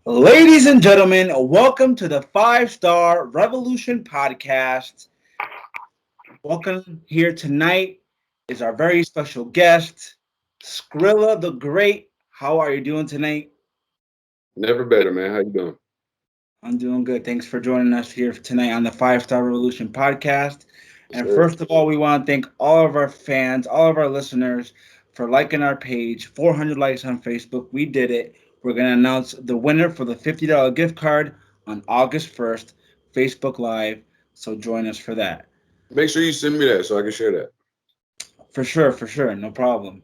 Ladies and gentlemen, welcome to the Five Star Revolution podcast. Welcome here tonight is our very special guest, Skrilla the Great. How are you doing tonight? Never better, man. How you doing? I'm doing good. Thanks for joining us here tonight on the Five Star Revolution podcast. Yes, And sir. first of all, we want to thank all of our fans, all of our listeners for liking our page. 400 likes on Facebook. We did it. We're going to announce the winner for the $50 gift card on August 1st, Facebook Live. So join us for that. Make sure you send me that so I can share that. For sure. No problem.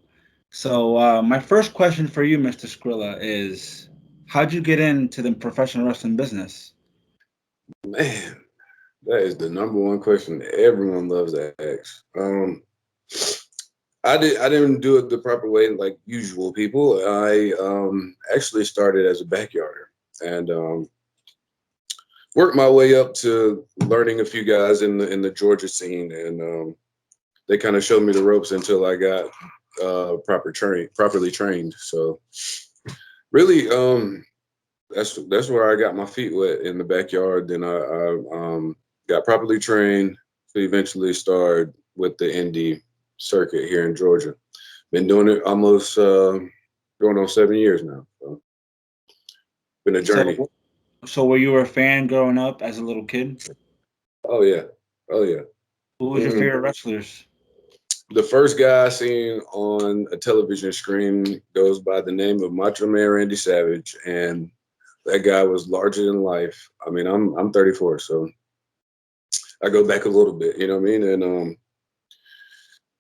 So, my first question for you, Mr. Skrilla, is how'd you get into the professional wrestling business? Man, that is the number one question that everyone loves to ask. I didn't do it the proper way like usual people. I actually started as a backyarder and worked my way up to learning a few guys in the Georgia scene, and they kind of showed me the ropes until I got properly trained. So really, that's where I got my feet wet in the backyard. Then I got properly trained to eventually start with the indie circuit here in Georgia. Been doing it almost going on 7 years now. So been a journey. So, so were you a fan growing up as a little kid? Oh yeah, oh yeah. Who was your Mm. favorite wrestlers? The first guy I seen on a television screen goes by the name of Macho Man Randy Savage, and that guy was larger than life. I mean, I'm 34, so I go back a little bit. You know what I mean? And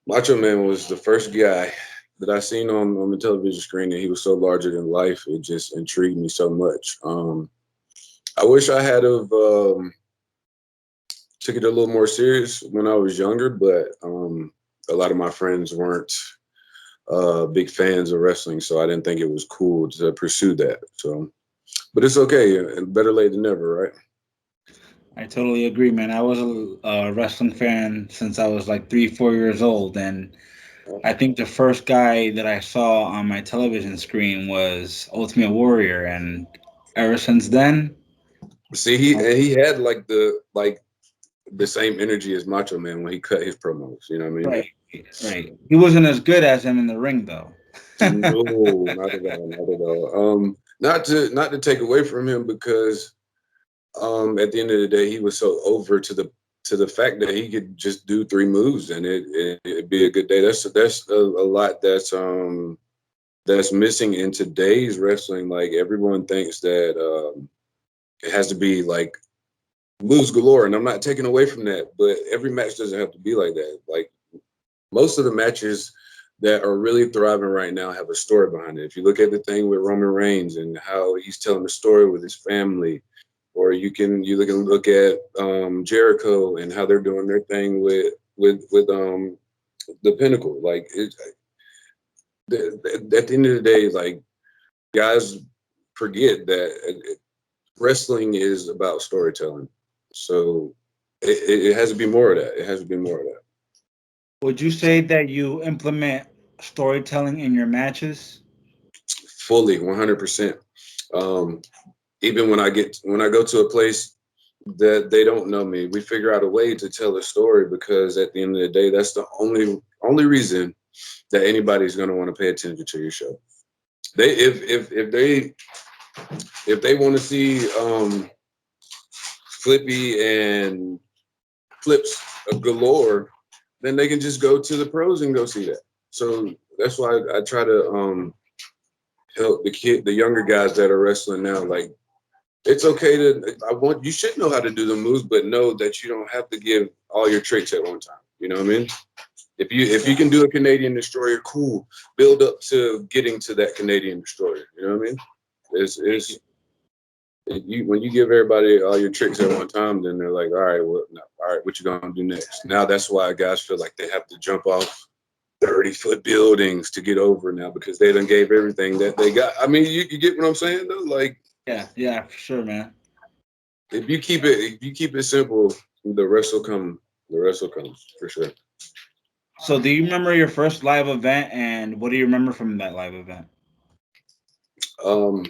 Macho Man was the first guy that I seen on the television screen, and he was so larger than life. It just intrigued me so much. I wish I had have took it a little more serious when I was younger, but a lot of my friends weren't big fans of wrestling, so I didn't think it was cool to pursue that. So, but it's okay, and better late than never, right? I totally agree, man. I was a wrestling fan since I was like 3, 4 years old, and I think the first guy that I saw on my television screen was Ultimate Warrior, and ever since then, See, he had the same energy as Macho Man when he cut his promos. You know what I mean? right, right. He wasn't as good as him in the ring, though. No, not at all, not at all. Not to take away from him because at the end of the day he was so over to the fact that he could just do three moves and it'd be a good day. That's a lot that's missing in today's wrestling. Like everyone thinks that it has to be like moves galore, and I'm not taking away from that, but every match doesn't have to be like that. Like most of the matches that are really thriving right now have a story behind it. If you look at the thing with Roman Reigns and how he's telling the story with his family, or you can look at Jericho and how they're doing their thing with the Pinnacle. Like at the end of the day, like guys forget that wrestling is about storytelling. So it has to be more of that. It has to be more of that. Would you say that you implement storytelling in your matches? Fully, 100%. Um, Even when I go to a place that they don't know me, we figure out a way to tell a story because at the end of the day, that's the only reason that anybody's going to want to pay attention to your show. They if they want to see Flippy and flips galore, then they can just go to the pros and go see that. So that's why I try to help the younger guys that are wrestling now. Like it's okay to you should know how to do the moves, but know that you don't have to give all your tricks at one time. You know what I mean? If you can do a Canadian destroyer, cool. Build up to getting to that Canadian destroyer. You know what I mean? It's when you give everybody all your tricks at one time, then they're like, all right, well, no, all right, what you gonna do next? Now that's why guys feel like they have to jump off 30-foot buildings to get over now because they done gave everything that they got. I mean, you get what I'm saying though? Like Yeah, yeah, for sure, man. if you keep it simple, the rest will come. The rest will come for sure. So, do you remember your first live event, and what do you remember from that live event? Um,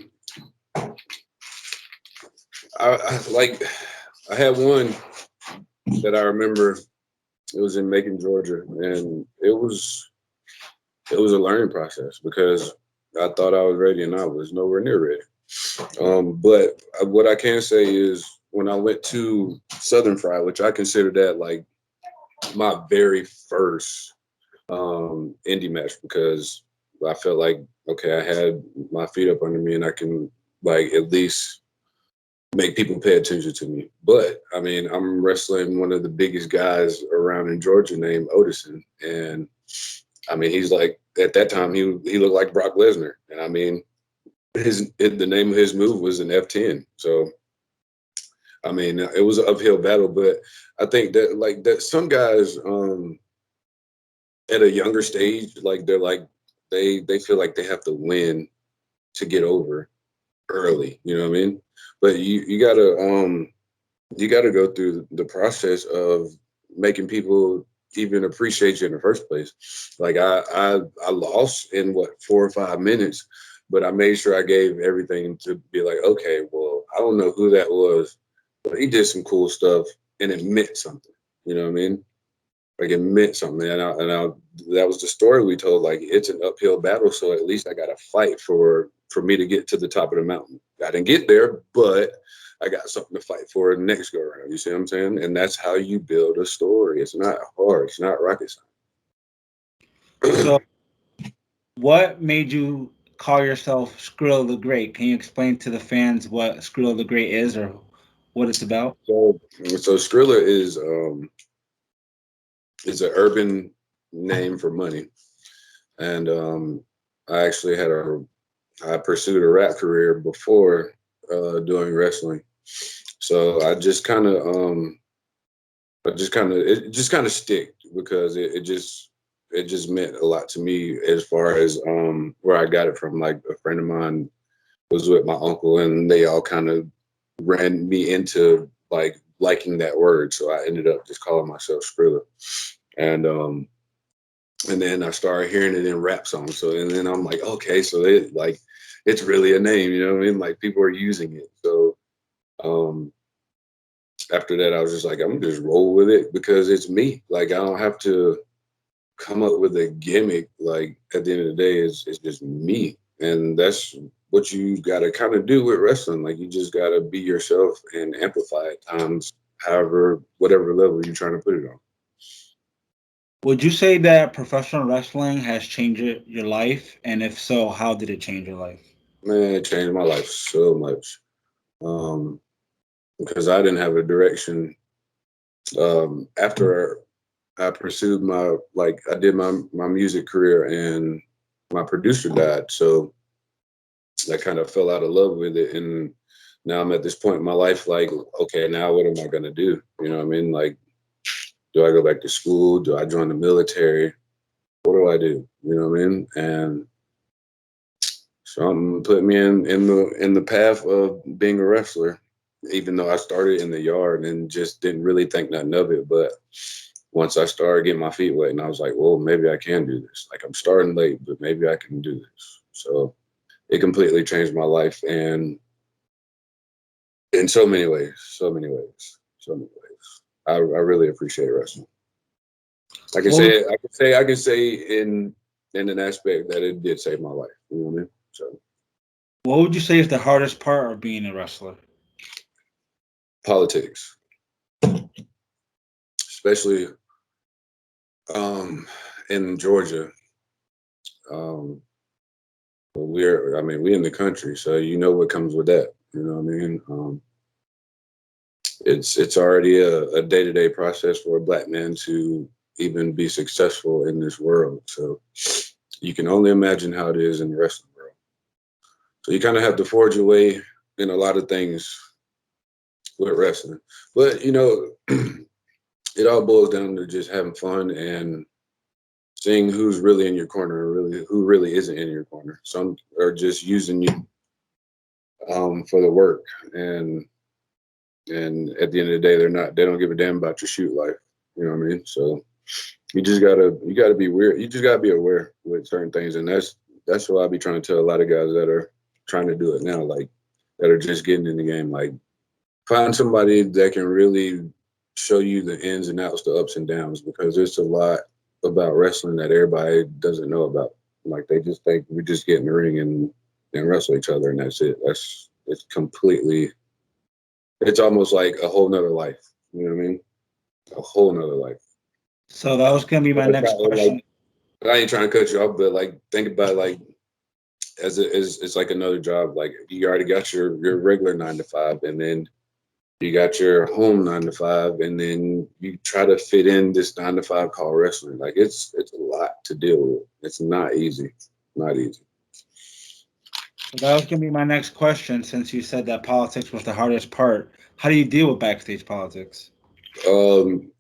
Like I had one that I remember. It was in Macon, Georgia, and it was a learning process because I thought I was ready and I was nowhere near ready. But what I can say is when I went to Southern Fry, which I consider that like my very first indie match because I felt like okay, I had my feet up under me and I can like at least make people pay attention to me. But I mean, I'm wrestling one of the biggest guys around in Georgia named Odison, and I mean, he's like at that time he looked like Brock Lesnar, and I mean, the name of his move was an F10. So I mean, it was an uphill battle, but I think that like that some guys at a younger stage, like they're like they feel like they have to win to get over early. You know what I mean? But you gotta go through the process of making people even appreciate you in the first place. Like I lost in what 4 or 5 minutes, but I made sure I gave everything to be like, okay, well, I don't know who that was, but he did some cool stuff and it meant something. You know what I mean? Like it meant something, and that was the story we told. Like it's an uphill battle, so at least I got to fight for me to get to the top of the mountain. I didn't get there, but I got something to fight for the next go around. You see what I'm saying? And that's how you build a story. It's not hard. It's not rocket So, science. what made you call yourself Skrilla the Great? Can you explain to the fans what Skrilla the Great is or what it's about? So Skrilla is an urban name for money, and I actually I pursued a rap career before doing wrestling. So it just kind of sticked because it just meant a lot to me as far as where I got it from. Like a friend of mine was with my uncle and they all kind of ran me into like liking that word. So I ended up just calling myself Skrilla. And and then I started hearing it in rap songs. So and then I'm like, okay, so it's really a name, you know what I mean? Like people are using it. So um after that, I was just like, I'm gonna just roll with it because it's me. Like I don't have to come up with a gimmick. Like at the end of the day, it's just me, and that's what you got to kind of do with wrestling. Like you just got to be yourself and amplify at times, however, whatever level you're trying to put it on. Would you say that professional wrestling has changed your life? And if so, how did it change your life? Man, it changed my life so much um, because I didn't have a direction after I pursued my like I did my music career and my producer died. So I kind of fell out of love with it. And now I'm at this point in my life, like, okay, now what am I gonna do? You know what I mean? Like, do I go back to school? Do I join the military? What do I do? You know what I mean? And something put me in the path of being a wrestler, even though I started in the yard and just didn't really think nothing of it. But once I started getting my feet wet, and I was like, well, maybe I can do this. Like I'm starting late, but maybe I can do this. So it completely changed my life and in so many ways, so many ways, so many ways. I really appreciate wrestling. I can What would, say I can say in an aspect that it did save my life. You know what I mean? So what would you say is the hardest part of being a wrestler? politics, especially um, in Georgia. Um, I mean, we in the country, so you know what comes with that. You know what I mean? It's already a day to day process for a black man to even be successful in this world. So you can only imagine how it is in the wrestling world. So you kind of have to forge your way in a lot of things with wrestling. But you know, it all boils down to just having fun and seeing who's really in your corner, or really who really isn't in your corner. Some are just using you for the work, and at the end of the day, they don't give a damn about your shoot life. You know what I mean? So you gotta be weird. You just gotta be aware with certain things, and that's what I be trying to tell a lot of guys that are trying to do it now, like that are just getting in the game. Like Find somebody that can really show you the ins and outs, the ups and downs, because there's a lot about wrestling that everybody doesn't know about. Like they just think we just get in the ring and wrestle each other and that's it. It's completely. It's almost like a whole nother life. You know what I mean? A whole nother life. So that was gonna be my Like, next question. I ain't trying to cut you off, but like think about it like as it's like another job. Like you already got your regular 9 to 5, and then you got your home 9 to 5, and then you try to fit in this 9 to 5 called wrestling. Like it's a lot to deal with. It's not easy. Not easy. So that was gonna be my next question. Since you said that politics was the hardest part, how do you deal with backstage politics? Um,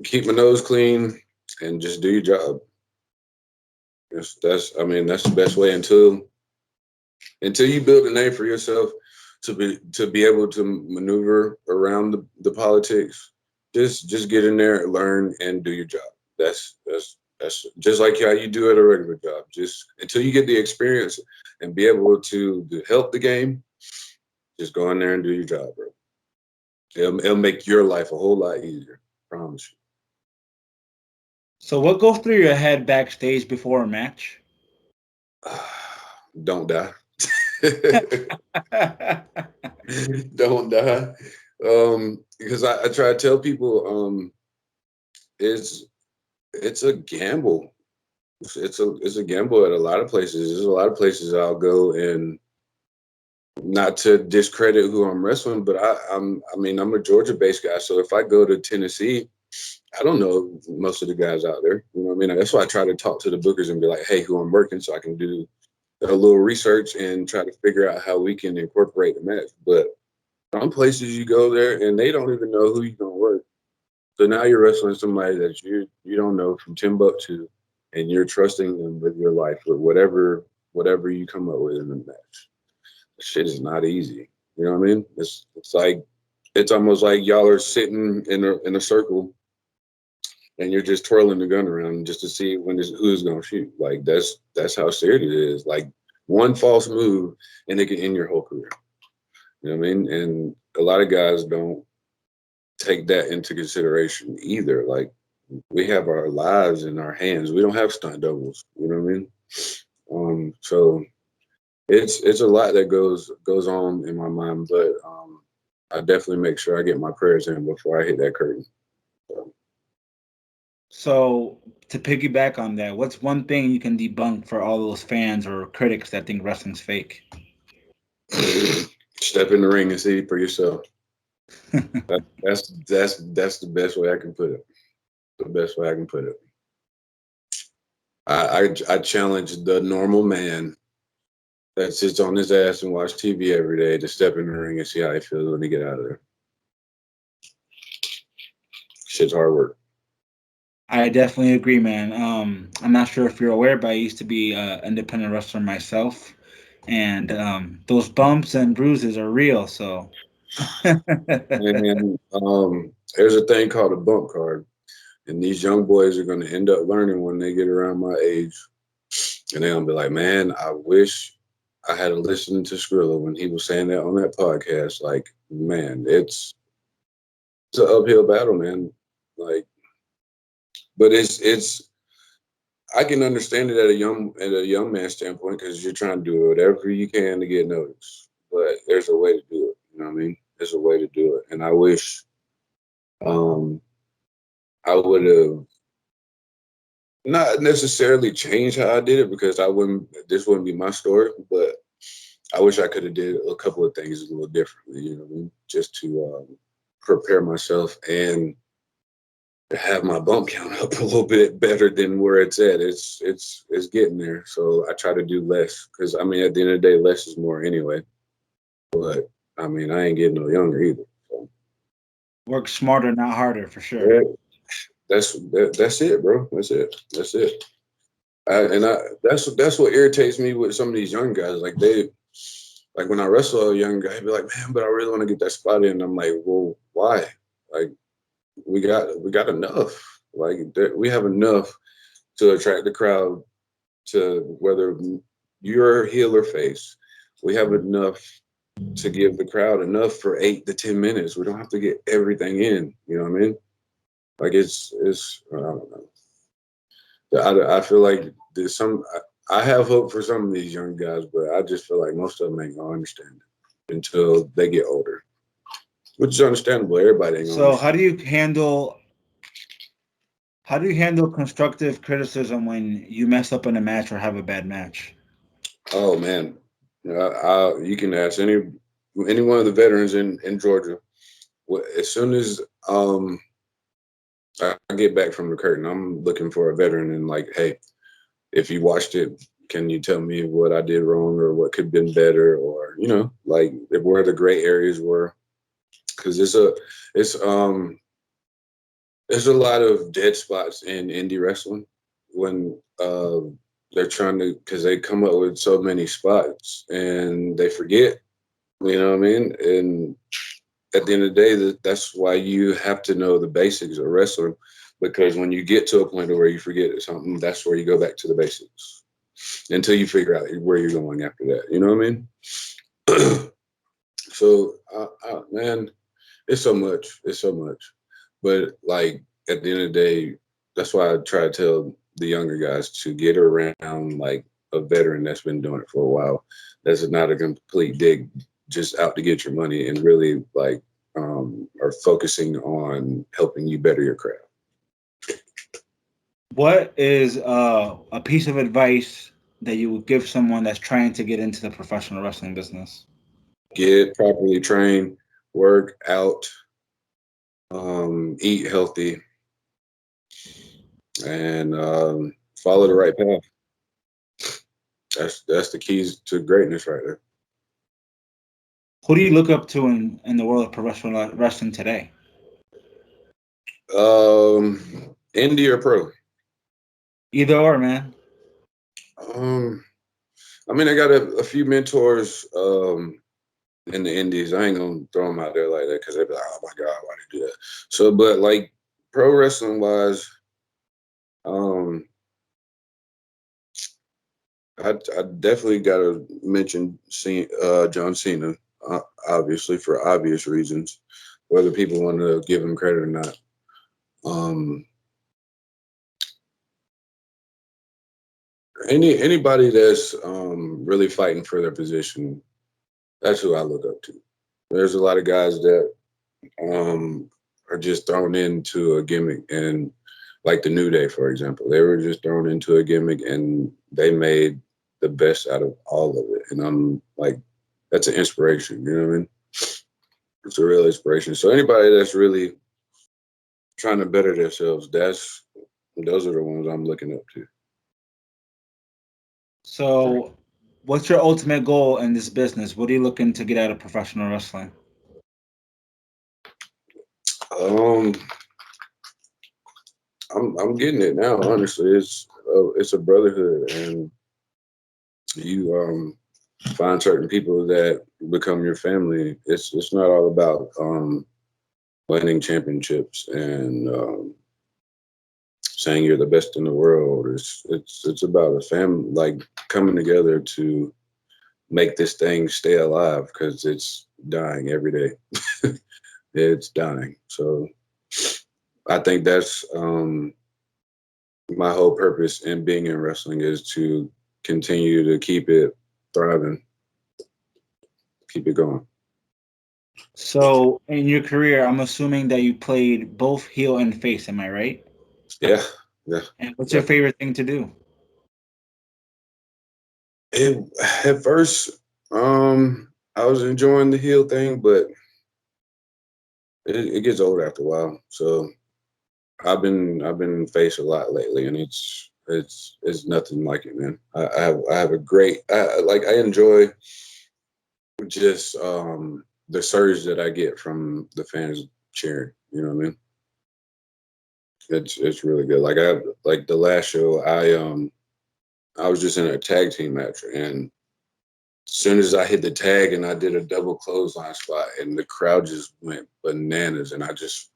keep my nose clean and just do your job. That's I mean that's the best way until you build a name for yourself to be able to maneuver around the politics. Just get in there, learn, and do your job. That's just like how you do at a regular job. Just until you get the experience and be able to help the game, just go in there and do your job, bro. It'll make your life a whole lot easier. Promise So what goes through your head backstage before a match? you. Don't die. Don't die. Because I try to tell people, it's it's a gamble. It's a gamble at a lot of places. There's a lot of places I'll go and not to discredit who I'm wrestling, but I mean I'm a Georgia based guy, so if I go to Tennessee, I don't know most of the guys out there. You know what I mean? That's why I try to talk to the bookers and be like, hey, who I'm working, so I can do a little research and try to figure out how we can incorporate the match. But some places you go there and they don't even know who you're gonna work. So now you're wrestling somebody that you don't know from Timbuktu, and you're trusting them with your life with whatever you come up with in the match. Shit is not easy. You know what I mean? It's like it's almost like y'all are sitting in a circle and you're just twirling the gun around just to see who's gonna shoot. Like that's how serious it is. Like one false move and it can end your whole career. You know what I mean? And a lot of guys don't take that into consideration either. Like we have our lives in our hands. We don't have stunt doubles. You know what I mean? So it's a lot that goes on in my mind, but I definitely make sure I get my prayers in before I hit that curtain. So, So to piggyback on that, what's one thing you can debunk for all those fans or critics that think wrestling's fake? step in the ring and see for yourself. That's the best way I can put it. The best way I can put it. I challenge the normal man that sits on his ass and watch TV every day to step in the ring and see how he feels when he get out of there. Shit's hard work. I definitely agree, man. I'm not sure if you're aware, but I used to be an independent wrestler myself, and those bumps and bruises are real. So, And there's a thing called a bump card, and these young boys are going to end up learning when they get around my age, and they're gonna be like, "Man, I wish I had listened to Skrilla when he was saying that on that podcast." Like, man, it's an uphill battle, man. Like, but it's I can understand it at a young man standpoint because you're trying to do whatever you can to get noticed. But there's a way to do it. You know what I mean? There's a way to do it, and I wish um, I would have not necessarily changed how I did it because I wouldn't. This wouldn't be my story, but I wish I could have did a couple of things a little differently. You know what I mean? Just to prepare myself and have my bump count up a little bit better than where it's at. It's getting there. So I try to do less because I mean at the end of the day, less is more anyway. But I mean I ain't getting no younger either. So work smarter, not harder, for sure. yeah, that's it, bro. That's it. That's it. That's what irritates me with some of these young guys. Like when I wrestle a young guy, he'd be like, man, but I really want to get that spot in. I'm like, well, why? Like we got enough. Like we have enough to attract the crowd to whether you're heel or face. We have enough to give the crowd enough for 8 to 10 minutes. We don't have to get everything in. You know what I mean? Like it's I don't know. I feel like there's some. I have hope for some of these young guys, but I just feel like most of them ain't gonna understand it until they get older, which is understandable. Everybody ain't gonna So understand. how do you handle constructive criticism when you mess up in a match or have a bad match? Oh man, you can ask any one of the veterans in Georgia. As soon as I get back from the curtain, I'm looking for a veteran and like, hey, if you watched it, can you tell me what I did wrong or what could have been better, or like where the gray areas were? Because it's there's a lot of dead spots in indie wrestling when they're trying to, because they come up with so many spots and they forget. You know what I mean? And at the end of the day, that's why you have to know the basics of wrestling, because when you get to a point where you forget something, that's where you go back to the basics until you figure out where you're going after that. You know what I mean? So, man, it's so much. It's so much. But like at the end of the day, that's why I try to tell the younger guys to get around like a veteran that's been doing it for a while. That's not a complete dig, just out to get your money and really like are focusing on helping you better your craft. What is a piece of advice that you would give someone that's trying to get into the professional wrestling business? Get properly trained, work out, eat healthy, and follow the right path. That's the keys to greatness right there. Who do you look up to in the world of professional wrestling today? Indie or pro? Either or, man. Um, I mean, I got a few mentors in the indies. I ain't gonna throw them out there like that because they'd be like, "Oh my god, why did you do that?" So, but like pro wrestling wise, um, I definitely got to mention John Cena, obviously for obvious reasons, whether people want to give him credit or not. Um, anybody that's really fighting for their position, that's who I look up to. There's a lot of guys that um, are just thrown into a gimmick, and like the New Day, for example, they were just thrown into a gimmick and they made the best out of all of it. And I'm like, that's an inspiration. You know what I mean? It's a real inspiration. So anybody that's really trying to better themselves, those are the ones I'm looking up to. So, what's your ultimate goal in this business? What are you looking to get out of professional wrestling? Um, I'm getting it now. Honestly, it's a brotherhood, and you find certain people that become your family. It's not all about winning championships and saying you're the best in the world. It's about a family, like coming together to make this thing stay alive because it's dying every day. It's dying. So I think that's my whole purpose in being in wrestling is to continue to keep it thriving, keep it going. So, in your career, I'm assuming that you played both heel and face. Am I right? Yeah, yeah. And what's your Yeah. favorite thing to do? It, at first, I was enjoying the heel thing, but it gets old after a while. So I've been face a lot lately, and it's nothing like it, man. I have a great I enjoy just the surge that I get from the fans cheering. You know what I mean? It's really good. Like like the last show, I was just in a tag team match, and as soon as I hit the tag and I did a double clothesline spot, and the crowd just went bananas, and I just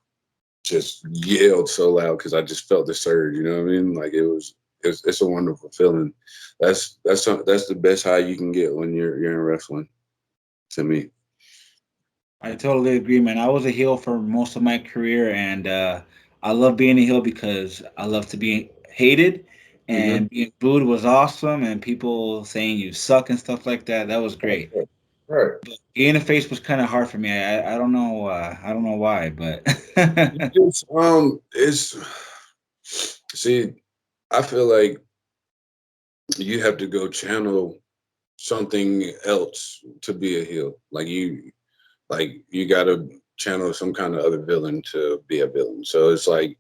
yelled so loud because I just felt the surge. You know what I mean? Like it's a wonderful feeling. That's the best high you can get when you're in wrestling. to me. I totally agree, man. I was a heel for most of my career, and I love being a heel because I love to be hated, Hmm. and being booed was awesome, and people saying you suck and stuff like that. That was great. Right. Right. Being a face was kind of hard for me. I don't know. I don't know why, but It's see, I feel like you have to go channel something else to be a heel. Like you got to channel some kind of other villain to be a villain. So it's like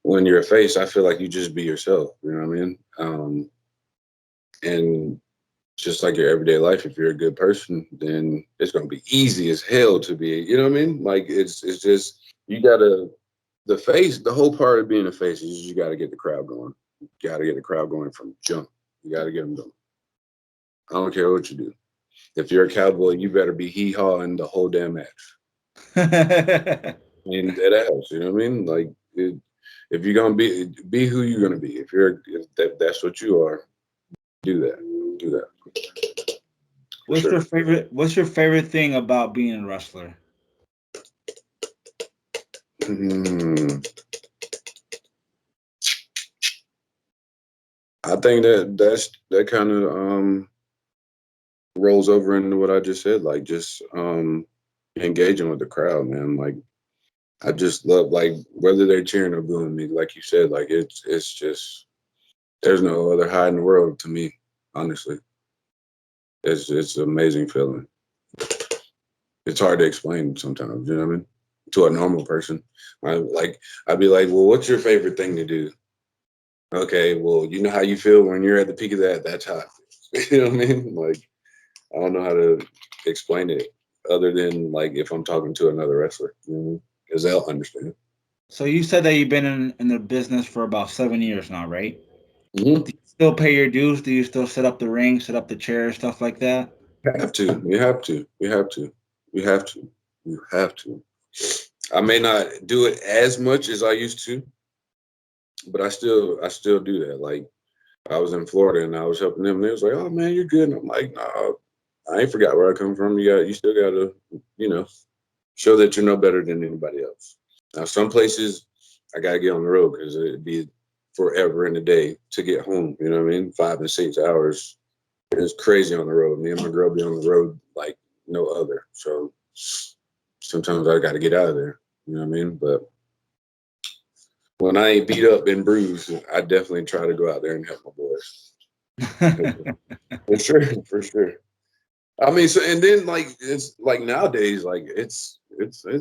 when you're a face, I feel like you just be yourself. You know what I mean? And just like your everyday life, if you're a good person, then it's gonna be easy as hell to be. You know what I mean? Like it's just you gotta the face. The whole part of being a face is you gotta get the crowd going. You gotta get the crowd going from jump. You gotta get them going. I don't care what you do. If you're a cowboy, you better be hee hawing the whole damn match. And that ass, you know what I mean? Like if you're gonna be who you're gonna be. If that's what you are, do that. Do that for what's your sure. favorite? What's your favorite thing about being a wrestler? Hmm. I think that kind of rolls over into what I just said, like just engaging with the crowd, man. Like I just love like whether they're cheering or booing me, like you said, like it's just there's no other high in the world to me, honestly. It's an amazing feeling. It's hard to explain sometimes, you know what I mean? To a normal person. I like I'd be like, well, what's your favorite thing to do? Okay, well, you know how you feel when you're at the peak of that, that's how I feel. You know what I mean? Like I don't know how to explain it other than like if I'm talking to another wrestler, you know, because they'll understand. So you said that you've been in the business for about 7 years now, right? Hmm. Do you still pay your dues? Do you still set up the ring, set up the chairs, stuff like that? You have to. You have to. You have to. You have to. You have to. I may not do it as much as I used to, but I still do that. Like I was in Florida and I was helping them. And they was like, "Oh man, you're good." And I'm like, "No, I ain't forgot where I come from. You still got to, you know, show that you're no better than anybody else." Now, some places I gotta get on the road because it'd be forever in the day to get home. You know what I mean? 5 and 6 hours. It's crazy on the road. Me and my girl be on the road like no other. So sometimes I got to get out of there. You know what I mean? But when I ain't beat up and bruised, I definitely try to go out there and help my boys. For sure, for sure. I mean, so and then like it's like nowadays, like it's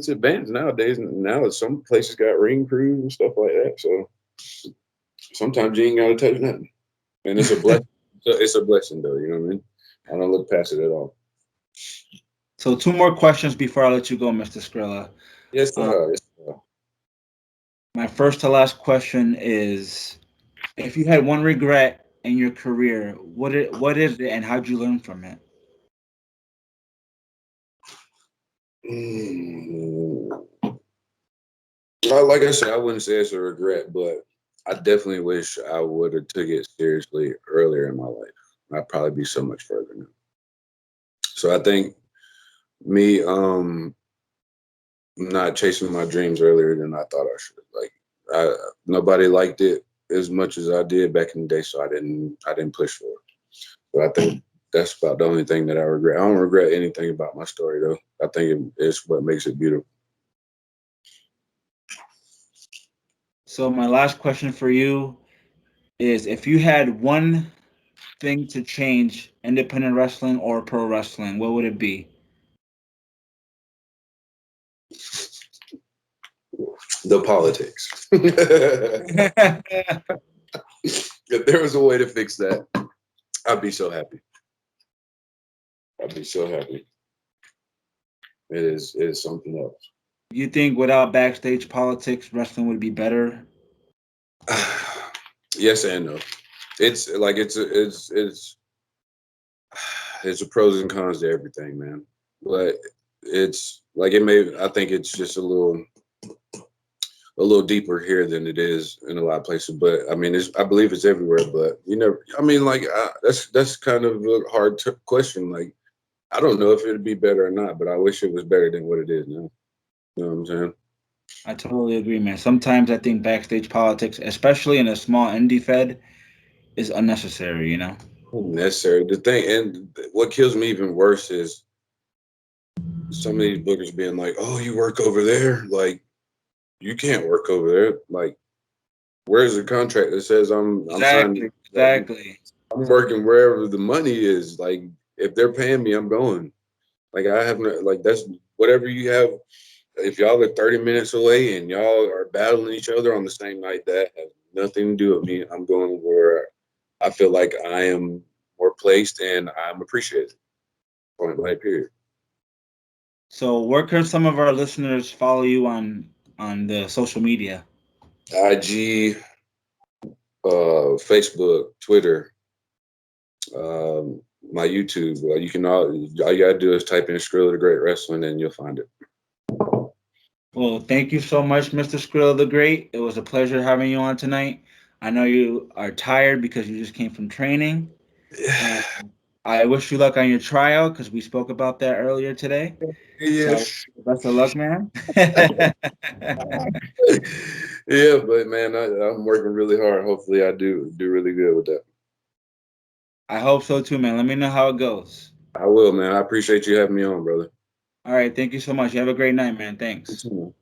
advanced nowadays. Now some places got ring crews and stuff like that. So sometimes you ain't gotta touch nothing, and it's a blessing. It's a blessing though. You know what I mean? I don't look past it at all. So two more questions before I let you go, Mr. Skrilla. Yes, Um, sir. Yes, sir. my first to last question is: if you had one regret in your career, what is it, and how'd you learn from it? Mm. Well, like I said, I wouldn't say it's a regret, but I definitely wish I would have took it seriously earlier in my life. I'd probably be so much further now. So I think me not chasing my dreams earlier than I thought I should. Like I nobody liked it as much as I did back in the day, so I didn't push for it. But I think that's about the only thing that I regret. I don't regret anything about my story though. I think it's what makes it beautiful. So my last question for you is: if you had one thing to change independent wrestling or pro wrestling, what would it be? The politics. If there was a way to fix that, I'd be so happy. I'd be so happy. It is something else. You think without backstage politics, wrestling would be better? Yes and no. It's like it's a pros and cons to everything, man. But it's like it may. I think it's just a little deeper here than it is in a lot of places. But I mean, I believe it's everywhere. But you never. I mean, like that's kind of a hard question. Like I don't know if it'd be better or not, but I wish it was better than what it is now. You know what I'm saying? I totally agree, man. Sometimes I think backstage politics, especially in a small indie fed, is unnecessary. You know. Necessary. The thing, and what kills me even worse is some of these bookers being like, "Oh, you work over there? Like, you can't work over there. Like, where's the contract that says I'm signed? Exactly. Like, Exactly. I'm working wherever the money is. Like, if they're paying me, I'm going. Like, I have no, like that's whatever you have. If y'all are 30 minutes away and y'all are battling each other on the same night, that has nothing to do with me. I'm going where I feel like I am more placed and I'm appreciated. Point blank. Period. So, where can some of our listeners follow you on the social media? IG, Facebook, Twitter, my YouTube. You can all you gotta do is type in Skrilla the Great Wrestling and you'll find it. Well, thank you so much, Mr. Skrill the Great. It was a pleasure having you on tonight. I know you are tired because you just came from training, and I wish you luck on your trial because we spoke about that earlier today. So, Yes. best of luck, man. Yeah, but man, I'm working really hard. Hopefully, I do really good with that. I hope so too, man. Let me know how it goes. I will, man. I appreciate you having me on, brother. All right, thank you so much. You have a great night, man. You Thanks. too, man.